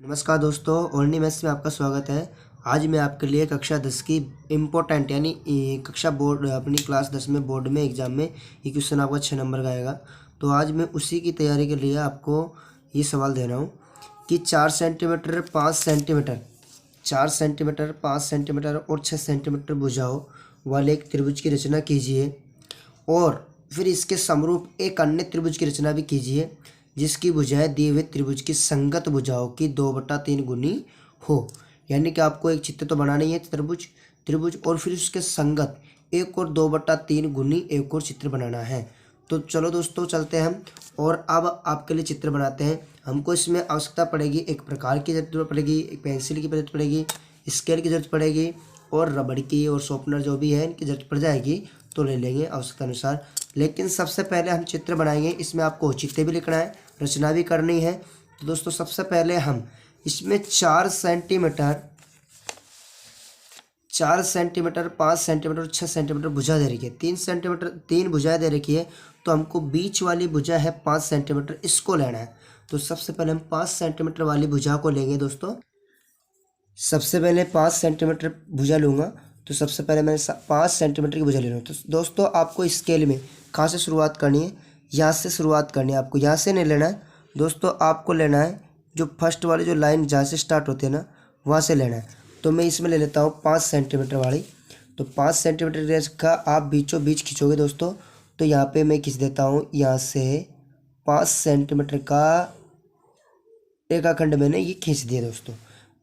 नमस्कार दोस्तों, only maths में आपका स्वागत है। आज मैं आपके लिए कक्षा 10 की इम्पोर्टेंट यानी कक्षा बोर्ड अपनी क्लास 10 में बोर्ड में एग्ज़ाम में ये क्वेश्चन आपका 6 नंबर का आएगा। तो आज मैं उसी की तैयारी के लिए आपको ये सवाल दे रहा हूँ कि 4 सेंटीमीटर 5 सेंटीमीटर 4 सेंटीमीटर 5 सेंटीमीटर और 6 सेंटीमीटर भुजाओं वाले एक त्रिभुज की रचना कीजिए और फिर इसके समरूप एक अन्य त्रिभुज की रचना भी कीजिए जिसकी भुजाएं दिए हुए त्रिभुज की संगत भुजाओं की 2/3 गुनी हो। यानी कि आपको एक चित्र तो बनाना ही है, त्रिभुज त्रिभुज और फिर उसके संगत एक और 2/3 गुनी एक और चित्र बनाना है। तो चलो दोस्तों चलते हैं हम और अब आपके लिए चित्र बनाते हैं। हमको इसमें आवश्यकता पड़ेगी, एक प्रकार की जरूरत पड़ेगी, एक पेंसिल की जरूरत पड़ेगी, स्केल की जरूरत पड़ेगी और रबड़ की और शॉर्पनर जो भी है इनकी जरूरत पड़ जाएगी, तो ले लेंगे आवश्यकता अनुसार। लेकिन सबसे पहले हम चित्र बनाएंगे, इसमें आपको चित्र भी लिखना है, रचना भी करनी है। तो दोस्तों सबसे पहले हम इसमें 4 सेंटीमीटर 5 सेंटीमीटर और 6 सेंटीमीटर भुजा दे रखी है। 3 सेंटीमीटर 3 भुजाएं दे रखी है, तो हमको बीच वाली भुजा है 5 सेंटीमीटर, इसको लेना है। तो सबसे पहले हम 5 सेंटीमीटर वाली भुजा को लेंगे दोस्तों। सबसे पहले 5 सेंटीमीटर भुजा लूँगा। तो सबसे पहले मैं 5 सेंटीमीटर की भुजा ले रहा हूँ। तो दोस्तों आपको स्केल में कहाँ से शुरुआत करनी है? यहाँ से शुरुआत करनी है। आपको यहाँ से नहीं लेना है दोस्तों, आपको लेना है जो फर्स्ट वाली जो लाइन जहाँ से स्टार्ट होती है ना, वहाँ से लेना है। तो मैं इसमें ले लेता हूँ 5 सेंटीमीटर वाली। तो 5 सेंटीमीटर रेंज का आप बीचों बीच खींचोगे दोस्तों, तो यहाँ पे मैं खींच देता हूँ यहाँ से 5 सेंटीमीटर का रेखाखंड मैंने ये खींच दिया दोस्तों।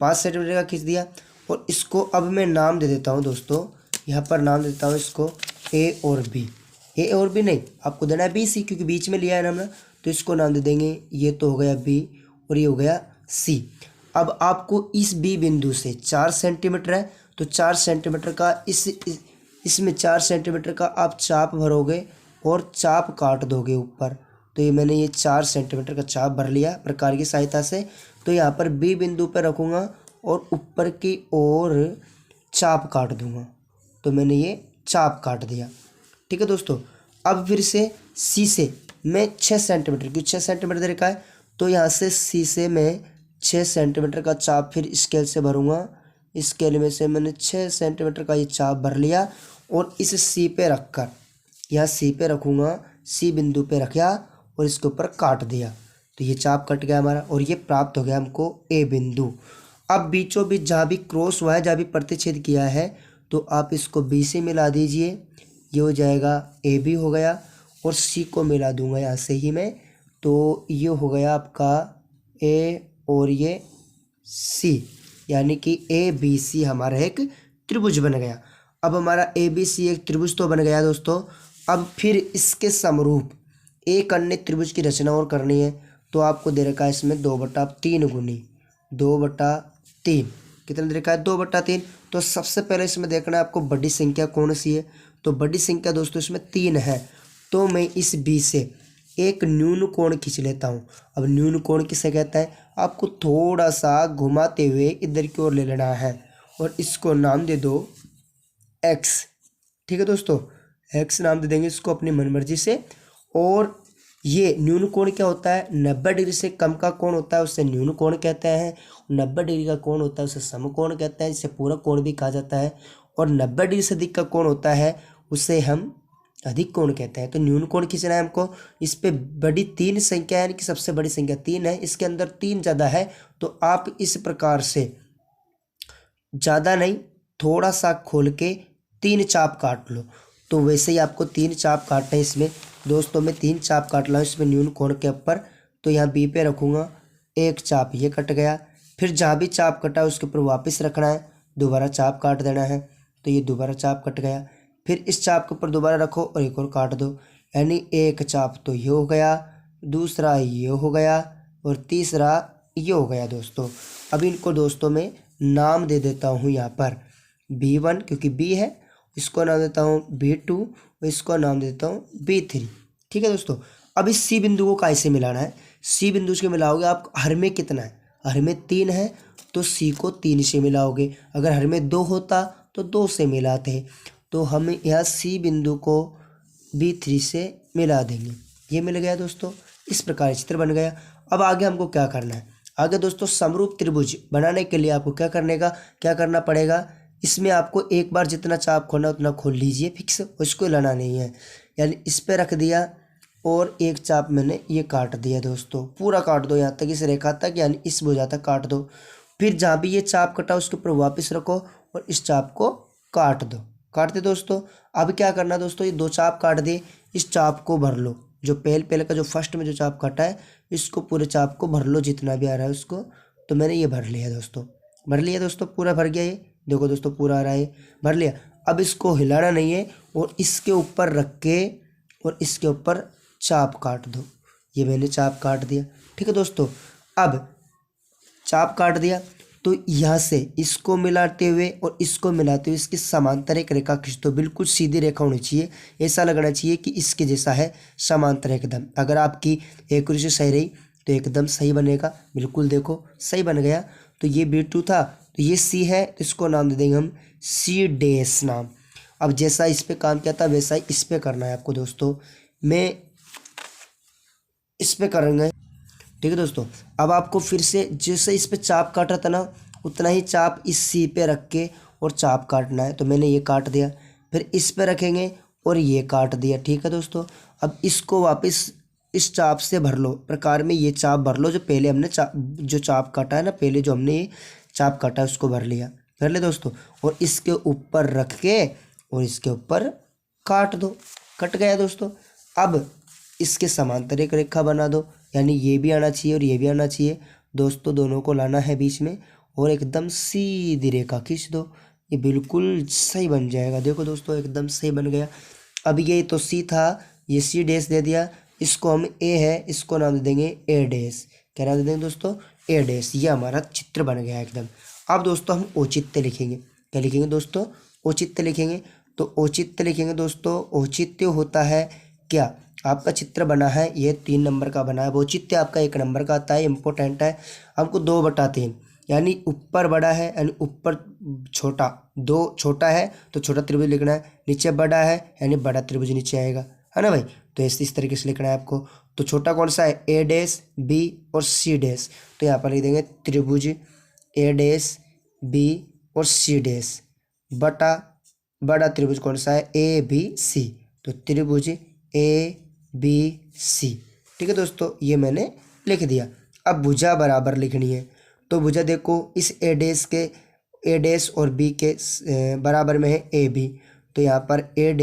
5 सेंटीमीटर का खींच दिया और इसको अब मैं नाम दे देता हूँ दोस्तों। यहाँ पर नाम देता हूँ इसको ए और बी। ए और बी नहीं, आपको देना है बी सी, क्योंकि बीच में लिया है ना हमने, तो इसको नाम दे देंगे। ये तो हो गया बी और ये हो गया सी। अब आपको इस बी बिंदु से 4 सेंटीमीटर है, तो 4 सेंटीमीटर का इसमें 4 सेंटीमीटर का आप चाप भरोगे और चाप काट दोगे ऊपर। तो ये मैंने ये 4 सेंटीमीटर का चाप भर लिया प्रकार की सहायता से। तो यहाँ पर बी बिंदु पर रखूँगा और ऊपर की ओर चाप काट दूंगा। तो मैंने ये चाप काट दिया, ठीक है दोस्तों। अब फिर से सी से मैं 6 सेंटीमीटर, क्योंकि 6 सेंटीमीटर दे रखा है, तो यहाँ से सी से मैं 6 सेंटीमीटर का चाप फिर स्केल से भरूँगा। स्केल में से मैंने 6 सेंटीमीटर का ये चाप भर लिया और इस सी पे रखकर यहाँ सी पे रखूँगा, सी बिंदु पे रखा और इसके ऊपर काट दिया। तो ये चाप कट गया हमारा और ये प्राप्त हो गया हमको ए बिंदु। अब बीचों बीच जहाँ भी क्रॉस हुआ है, जहाँ भी प्रतिच्छेद किया है, तो आप इसको बी से मिला दीजिए, ये हो जाएगा ए बी हो गया। और सी को मिला दूंगा यहाँ से ही मैं, तो ये हो गया आपका ए और ये सी, यानी कि ए बी सी हमारा एक त्रिभुज बन गया। अब हमारा ए बी सी एक त्रिभुज तो बन गया दोस्तों। अब फिर इसके समरूप एक अन्य त्रिभुज की रचना और करनी है। तो आपको दे रखा है इसमें 2/3 गुनी 2/3 कितना दे रखा है? 2/3। तो सबसे पहले इसमें देखना है आपको बड़ी संख्या कौन सी है। तो बड़ी संख्या दोस्तों इसमें 3 है। तो मैं इस बी से एक न्यून कोण खींच लेता हूँ। अब न्यून कोण किसे कहता है? आपको थोड़ा सा घुमाते हुए इधर की ओर ले लेना है और इसको नाम दे दो एक्स, ठीक है दोस्तों। एक्स नाम दे देंगे इसको अपनी मनमर्जी से। और ये न्यून कोण क्या होता है? 90 डिग्री से कम का कोण होता है उसे न्यून कोण कहते हैं। 90 डिग्री का कोण होता है उसे समकोण कहते हैं, जिसे पूरक कोण भी कहा जाता है। और 90 डिग्री से अधिक का कोण होता है उसे हम अधिक कोण कहते हैं। तो न्यून कोण खींचना है हमको। इस पे बड़ी 3 संख्या है, यानी कि सबसे बड़ी संख्या 3 है, इसके अंदर 3 ज़्यादा है। तो आप इस प्रकार से ज़्यादा नहीं, थोड़ा सा खोल के 3 चाप काट लो। तो वैसे ही आपको 3 चाप काटना है इसमें दोस्तों। मैं 3 चाप काट रहा हूँ इसमें न्यून कोण के ऊपर। तो यहाँ बी पे रखूँगा, एक चाप ये कट गया। फिर जहाँ भी चाप कटा उसके ऊपर वापस रखना है, दोबारा चाप काट देना है। तो ये दोबारा चाप कट गया। फिर इस चाप के ऊपर दोबारा रखो और एक और काट दो, यानी एक चाप तो ये हो गया, दूसरा ये हो गया और तीसरा ये हो गया दोस्तों। अब इनको दोस्तों मैं नाम दे देता हूँ यहाँ पर B1, क्योंकि B है, इसको नाम देता हूँ B2 और इसको नाम देता हूँ B3, ठीक है दोस्तों। अब इस सी बिंदु को कैसे मिलाना है? सी बिंदु से मिलाओगे आप, हर में कितना है? हर में 3 है, तो सी को 3 से मिलाओगे। अगर हर में 2 होता तो 2 से मिलाते। तो हम यहाँ सी बिंदु को B3 से मिला देंगे। ये मिल गया दोस्तों। इस प्रकार चित्र बन गया। अब आगे हमको क्या करना है? आगे दोस्तों समरूप त्रिभुज बनाने के लिए आपको क्या करना पड़ेगा, इसमें आपको एक बार जितना चाप खोलना उतना खोल लीजिए फिक्स, उसको हिलाना नहीं है। यानी इस पे रख दिया और एक चाप मैंने ये काट दिया दोस्तों, पूरा काट दो यहाँ तक, इस रेखा तक यानी इस भुजा तक काट दो। फिर जहाँ भी ये चाप कटा उसके ऊपर वापस रखो और इस चाप को काट दो। काट दे दोस्तों। अब क्या करना दोस्तों, ये दो चाप काट दिए, इस चाप को भर लो, जो पहले का जो फर्स्ट में जो चाप काटा है इसको पूरे चाप को भर लो जितना भी आ रहा है उसको। तो मैंने ये भर लिया दोस्तों, भर लिया दोस्तों, पूरा भर गया। ये देखो दोस्तों पूरा आ रहा है, भर लिया। अब इसको हिलाना नहीं है और इसके ऊपर रख के और इसके ऊपर चाप काट दो। ये मैंने चाप काट दिया, ठीक है दोस्तों। अब चाप काट दिया तो यहाँ से इसको मिलाते हुए और इसको मिलाते हुए इसकी समांतर एक रेखा खींच दो। बिल्कुल सीधी रेखा होनी चाहिए, ऐसा लगना चाहिए कि इसके जैसा है, समांतर एकदम। अगर आपकी एक्यूरेसी सही रही तो एकदम सही बनेगा। बिल्कुल देखो सही बन गया। तो ये B2 था, तो ये C है, तो इसको नाम दे देंगे हम C' नाम। अब जैसा इस पे काम किया था वैसा ही इस पे करना है आपको दोस्तों। मैं इस पे करेंगे, ठीक है दोस्तों। अब आपको फिर से जैसे इस पे चाप काटा था ना उतना ही चाप इस C पे रख के और चाप काटना है। तो मैंने ये काट दिया, फिर इस पे रखेंगे और ये काट दिया, ठीक है दोस्तों। अब इसको वापस इस चाप से भर लो, प्रकार में ये चाप भर लो जो पहले हमने जो चाप काटा है ना, पहले जो हमने ये चाप काटा है उसको भर लिया, भर ले दोस्तों। और इसके ऊपर रख के और इसके ऊपर काट दो, कट गया दोस्तों। अब इसके समांतर एक रेखा बना दो, यानी ये भी आना चाहिए और ये भी आना चाहिए दोस्तों, दोनों को लाना है बीच में और एकदम सीधी रेखा खींच दो। ये बिल्कुल सही बन जाएगा। देखो दोस्तों एकदम सही बन गया। अब ये तो C था, ये C' दे दिया, इसको हम A है, इसको नाम दे देंगे A'। क्या नाम दे देंगे दोस्तों, A'। ये हमारा चित्र बन गया एकदम। अब दोस्तों हम औचित्य लिखेंगे। क्या लिखेंगे दोस्तों, औचित्य लिखेंगे। तो औचित्य लिखेंगे दोस्तों, औचित्य होता है क्या, आपका चित्र बना है ये 3 नंबर का बना है, औचित्य आपका 1 नंबर का आता है, इंपॉर्टेंट है। हमको 2/3 यानी ऊपर बड़ा है यानी ऊपर छोटा, 2 छोटा है तो छोटा त्रिभुज लिखना है, नीचे बड़ा है यानी बड़ा त्रिभुज नीचे आएगा, है ना भाई। तो इस तरीके से लिखना है आपको। तो छोटा कौन सा है, A', B और C'। तो यहाँ पर लिख देंगे त्रिभुज A', B और C' बटा बड़ा त्रिभुज कौन सा है, ABC। तो त्रिभुज ABC, ठीक है दोस्तों, ये मैंने लिख दिया। अब भुजा बराबर लिखनी है। तो भुजा देखो इस A' और B के बराबर में है AB। तो यहाँ पर A'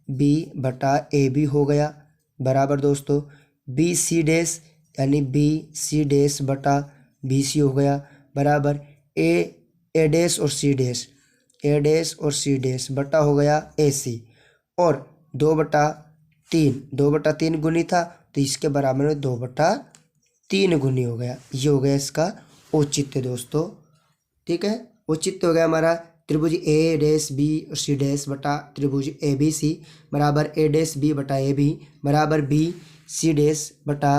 B / AB हो गया, बराबर दोस्तों BC' यानी BC' / BC हो गया, बराबर A' और C' बटा हो गया AC। और 2/3 गुनी था तो इसके बराबर में 2/3 गुनी हो गया। ये हो गया इसका औचित्य दोस्तों, ठीक है। औचित्य हो गया हमारा त्रिभुज A', B और C' बटा त्रिभुज ABC बराबर A', B / AB बराबर BC' बटा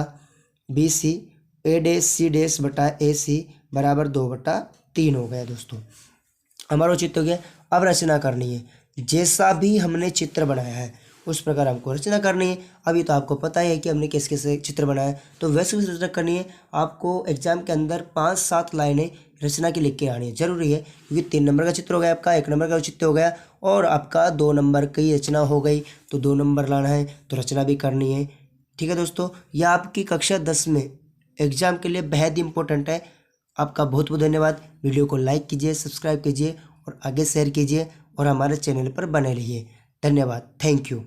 BC, A', C' बटा AC बराबर 2/3 हो गया दोस्तों। हमारा औचित्य हो गया। अब रचना करनी है, जैसा भी हमने चित्र बनाया है उस प्रकार हमको रचना करनी है। अभी तो आपको पता ही है कि हमने कैसे कैसे चित्र बनाया है, तो वैसे भी रचना करनी है। आपको एग्जाम के अंदर 5-7 लाइनें रचना की लिख के आनी है, जरूरी है। क्योंकि 3 नंबर का चित्र हो गया आपका, 1 नंबर का चित्र हो गया और आपका 2 नंबर की रचना हो गई, तो 2 नंबर लाना है तो रचना भी करनी है, ठीक है दोस्तों। यह आपकी कक्षा 10 में एग्जाम के लिए बेहद इंपॉर्टेंट है। आपका बहुत बहुत धन्यवाद। वीडियो को लाइक कीजिए, सब्सक्राइब कीजिए और आगे शेयर कीजिए और हमारे चैनल पर बने रहिए। धन्यवाद, थैंक यू।